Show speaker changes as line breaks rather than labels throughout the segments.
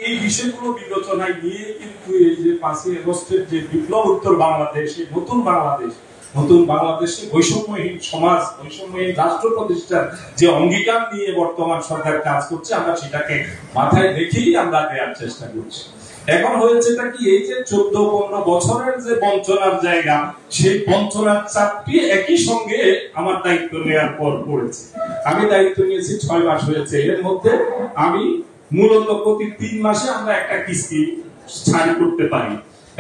এই বিষয়গুলো বিবেচনায় নিয়ে কিন্তু এই যে 5ই আগস্টের যে বিপ্লব উত্তর বাংলাদেশ, নতুন বাংলাদেশে বৈষম্যহীন সমাজ, বৈষম্যহীন রাষ্ট্র প্রতিষ্ঠার যে অঙ্গীকার নিয়ে বর্তমান সরকার কাজ করছে, আমরা সেটাকে মাথায় রেখেই আমরা দেওয়ার চেষ্টা করছি। এখন হয়েছেটা কি, এই যে 14-15 বছরের যে বঞ্চনার জায়গা, সেই বঞ্চনার চাপটি একই সঙ্গে আমার দায়িত্ব নেওয়ার পর পড়েছে। আমি দায়িত্ব নিয়েছি 6 মাস হয়েছে। এর মধ্যে আমি মূলত প্রতি 3 মাসে আমরা একটা কিস্তি ছাড় করতে পারি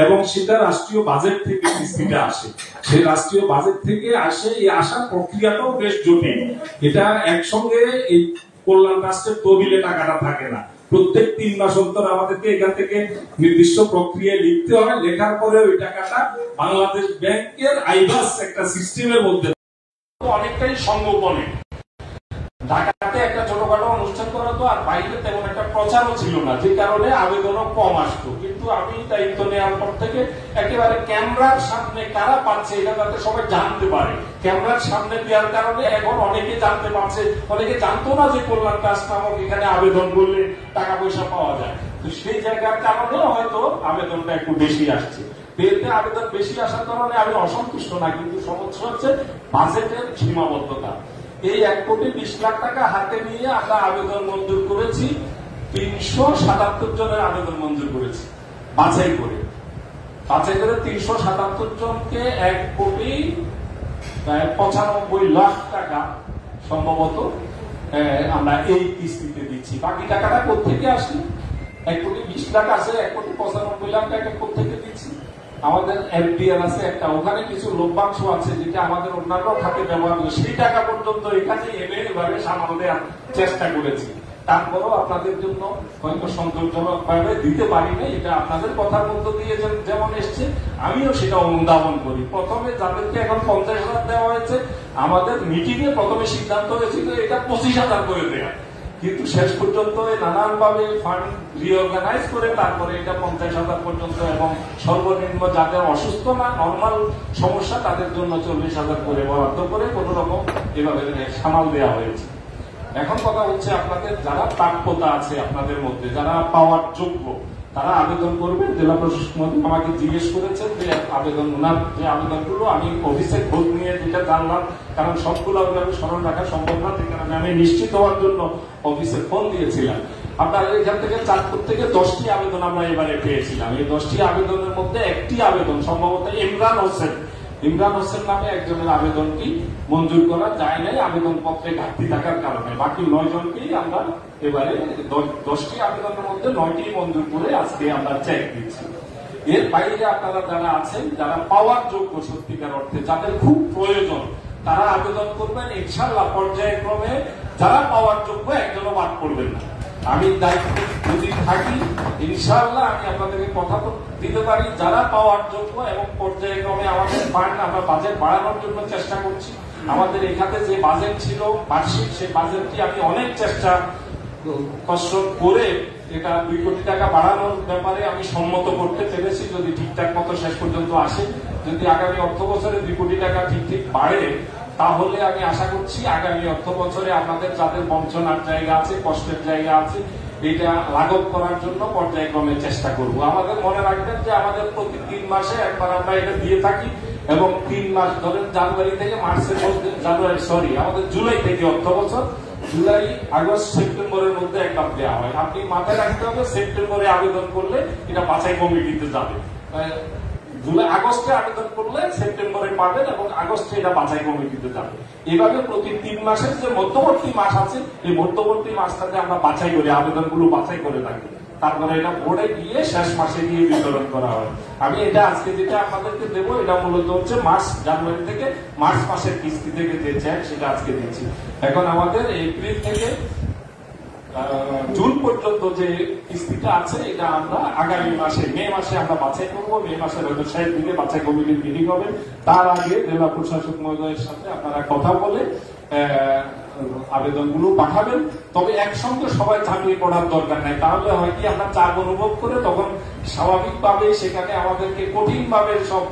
এবং সেটা রাষ্ট্রীয় বাজেট থেকে কিস্তিটা আসে। সেই রাষ্ট্রীয় বাজেট থেকে আসে, এই আসার প্রক্রিয়াটাও বেশ জটিল। এটা একসঙ্গে এই কল্যাণ রাষ্ট্রের তহবিলে টাকাটা থাকে না। প্রত্যেক 3 মাস অন্তর আমাদেরকে এখান থেকে নির্দিষ্ট প্রক্রিয়ায় লিখতে হয়। লেখার পরে ওই টাকাটা বাংলাদেশ ব্যাংকের আইবাস একটা সিস্টেমের মধ্যে অনেকটাই সংগোপনে। ঢাকাতে একটা ছোটখাটো অনুষ্ঠান করা তো, আর বাইরে তেমন একটা প্রচারও ছিল না, যে কারণে আবেদনও কম আসতো। কিন্তু আমি দায়িত্ব নেওয়ার পর থেকে একেবারে ক্যামেরার সামনে কারা পাচ্ছে এটা যাতে সবাই জানতে পারে, ক্যামেরার সামনে দেওয়ার কারণে এখন অনেকে জানতে পারছে। অনেকে জানতো না যে কল্যাণ ট্রাস্ট নামক এখানে আবেদন করলে টাকা পয়সা পাওয়া যায়। তো সেই জায়গার কারণে হয়তো আবেদনটা একটু বেশি আসছে। এতে আবেদন বেশি আসার কারণে আমি অসন্তুষ্ট না, কিন্তু সমস্যা হচ্ছে বাজেটের সীমাবদ্ধতা। এই 1,20,00,000 টাকা হাতে নিয়ে আমরা আবেদন মঞ্জুর করেছি। 377 জনের আবেদন মঞ্জুর করেছি বাছাই করে 377 জনকে 1,95,00,000 টাকা সম্ভবত আমরা এই কিস্তিতে দিচ্ছি। বাকি টাকাটা কোথেকে আসলে? 1,20,00,000 আছে, 1,95,00,000 টাকা কোথেকে দিচ্ছি? আমাদের এফডিআর আছে একটা, ওখানে কিছু লভ্যাংশ আছে যেটা আমাদের অন্যান্য খাতে ব্যবহার করে, সেই টাকা পর্যন্ত এখানে এভাবে সামাল দেওয়ার চেষ্টা করেছি। তারপরও আপনাদের জন্য হয়তো সন্তোষজনক ভাবে দিতে পারি না, এটা আপনাদের কথার মধ্য দিয়ে যেমন এসছে আমিও সেটা অনুধাবন করি। প্রথমে যাদেরকে এখন 50,000 দেওয়া হয়েছে, আমাদের মিটিং এ প্রথমে সিদ্ধান্ত হয়েছিল এটা 25,000 করে দেওয়া, কিন্তু শেষ পর্যন্ত নানান ভাবে ফান্ড রিঅর্গানাইজ করে তারপরে এটা 50,000 পর্যন্ত, এবং সর্বনিম্ন যাদের অসুস্থ না নর্মাল সমস্যা তাদের জন্য 40,000 করে বরাদ্দ করে কোন রকম এভাবে সামাল দেওয়া হয়েছে। এখন কথা হচ্ছে, আপনাদের যারা প্রাপ্যতা আছে আপনাদের মধ্যে, যারা পাওয়ার যোগ্য, তারা আবেদন করবেন। জেলা প্রশাসক মন্ত্রী আমাকে জিজ্ঞেস করেছেন যে ওনার যে আবেদনগুলো, আমি অফিসে খোঁজ নিয়ে যেটা জানলাম, কারণ সবগুলো আমি স্মরণ রাখা সম্ভব না, যে কারণে আমি নিশ্চিত হওয়ার জন্য অফিসে ফোন দিয়েছিলাম। আপনার এখান থেকে চাঁদপুর থেকে 10টি আবেদন আমরা এবারে পেয়েছিলাম। এই 10টি আবেদনের মধ্যে একটি আবেদন সম্ভবত ইমরান হোসেন নামে একজনের আবেদনটি মঞ্জুর করা যায় নাই আবেদন পত্রে ঘাটতি থাকার কারণে। বাকি 9 জনকেই আমরা এবারে 10টি আবেদনের মধ্যে 9টি মঞ্জুর করে আজকে আমরা চেক দিচ্ছি। এর বাইরে আপনারা যারা আছেন, যারা পাওয়ার যোগ্য সত্যিকার অর্থে, যাদের খুব প্রয়োজন, তারা আবেদন করবেন। ইনশাআল্লাহ পর্যায়ক্রমে যারা পাওয়ার যোগ্য একজনও বাদ করবেন না। আমি দায়িত্ব যদি থাকি ইনশাআল্লাহ আমি আপনাদেরকে কথা দিতে পারি, যারা পাওয়ার যোগ্য, এবং পর্যায়ক্রমে আমাদের ফান্ড আমরা বাজেট বাড়ানোর জন্য চেষ্টা করছি। আমাদের এখানে যে বাজেট ছিল বার্ষিক, সেই বাজেটটি আমি অনেক চেষ্টা কষ্ট করে এটা 2 কোটি টাকা বাড়ানোর ব্যাপারে আমি সম্মত করতে পেরেছি, যদি ঠিকঠাক মতো শেষ পর্যন্ত আসে। যদি আগামী অর্থ বছরে 2 কোটি টাকা ঠিক বাড়ে, তাহলে আমি আশা করছি আগামী অর্থ বছরে আপনাদের যাদের বঞ্চনার জায়গা আছে, কষ্টের জায়গা আছে, এটা লাঘব করার জন্য পর্যায়ক্রমে চেষ্টা করব। আমাদের মনে রাখবেন যে আমাদের প্রতি 3 মাসে একবার আমরা এটা দিয়ে থাকি, এবং 3 মাস ধরেন জানুয়ারি থেকে মার্চের মধ্যে, আমাদের জুলাই থেকে অর্থ বছর, জুলাই আগস্ট সেপ্টেম্বরের মধ্যে একবার দেওয়া হয়। আপনি মাথায় রাখতে হবে, সেপ্টেম্বরে আবেদন করলে এটা বাছাই কমিটিতে যাবে, জুলাই আগস্টে আবেদন করলে সেপ্টেম্বরে পাবেন, এবং আগস্টে এটা বাছাই কমিটিতে যাবে। এভাবে প্রতি 3 মাসের যে মধ্যবর্তী মাস আছে, এই মধ্যবর্তী মাসটাতে আমরা বাছাই করে আবেদনগুলো বাছাই করে থাকি। তারপরে এটা বোর্ডে গিয়ে শেষ মাসে গিয়ে বিতরণ করা হয়। আমি এটা আজকে যেটা আপনাদেরকে দেবো, এটা মূলত হচ্ছে জানুয়ারি থেকে মার্চ মাসের কিস্তি থেকে যে চেক, সেটা আজকে দিচ্ছি। এখন আমাদের এপ্রিল থেকে জুন পর্যন্ত যে কিস্তিটা আছে, এটা আমরা আগামী মাসে মে মাসে আমরা বাছাই করবো। মে মাসের হয়তো 6 দিনে বাছাই কমিটির মিটিং হবে। তার আগে জেলা প্রশাসক মহোদয়ের সাথে আপনারা কথা বলে আবেদনগুলো পাঠাবেন। তবে একসঙ্গে সবাই চাকরি পড়ার দরকার নাই, তাহলে হয় কি আমরা চাপ অনুভব করে তখন স্বাভাবিকভাবে সেখানে আমাদেরকে কঠিন ভাবে সব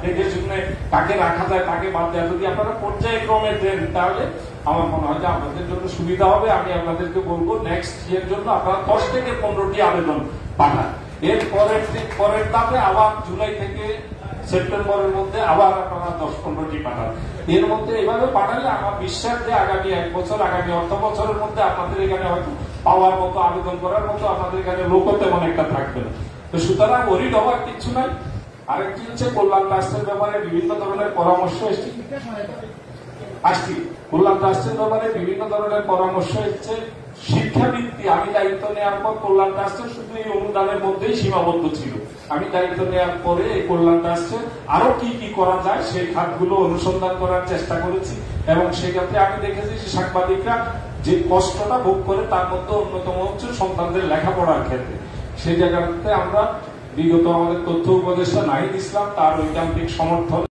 দেখে শুনে কাকে রাখা যায় তাকে বাদ দেয়। যদি আপনারা পর্যায়ক্রমে দেন তাহলে আমার মনে হয় যে আপনাদের জন্য সুবিধা হবে। আমি আপনাদেরকে বলবো নেক্সট ইয়ার জন্য আপনারা 10 থেকে 15টি আবেদন পাঠান। এর পরের ধাপে আবার জুলাই থেকে সেপ্টেম্বরের মধ্যে আবার আপনারা 10-15টি পাঠান। এর মধ্যে এভাবে পাঠালে আমার বিশ্বাস যে আগামী 1 বছর, আগামী অর্থ বছরের মধ্যে আপনাদের এখানে হয়তো পাওয়ার মতো, আবেদন করার মতো আপনাদের এখানে লোকও তেমন একটা থাকবে না। তো সুতরাং ওরিড হওয়ার কিছু নাই। আরেকটি হচ্ছে কল্যাণ ট্রাস্টের ব্যাপারে বিভিন্ন ধরনের পরামর্শ আসছি। কল্যাণ ট্রাস্টের ব্যাপারে বিভিন্ন ধরনের পরামর্শ এসছে। শিক্ষাবৃত্তি আমি দায়িত্ব নেওয়ার পর কল্যাণ ট্রাস্টের শুধু এই অনুদানের মধ্যেই সীমাবদ্ধ ছিল। আমি দায়িত্ব নেওয়ার পরে এই কল্যাণ ট্রাস্টে আরো কি কি করা যায় সেই খাতগুলো অনুসন্ধান করার চেষ্টা করেছি, এবং সেক্ষেত্রে আমি দেখেছি যে সাংবাদিকরা যে কষ্টটা ভোগ করে তার মধ্যে অন্যতম হচ্ছে সন্তানদের লেখাপড়ার ক্ষেত্রে। সেই জায়গাতে আমরা বিগত আমাদের তথ্য উপদেষ্টা নাহিদ ইসলাম তার ঐকান্তিক সমর্থন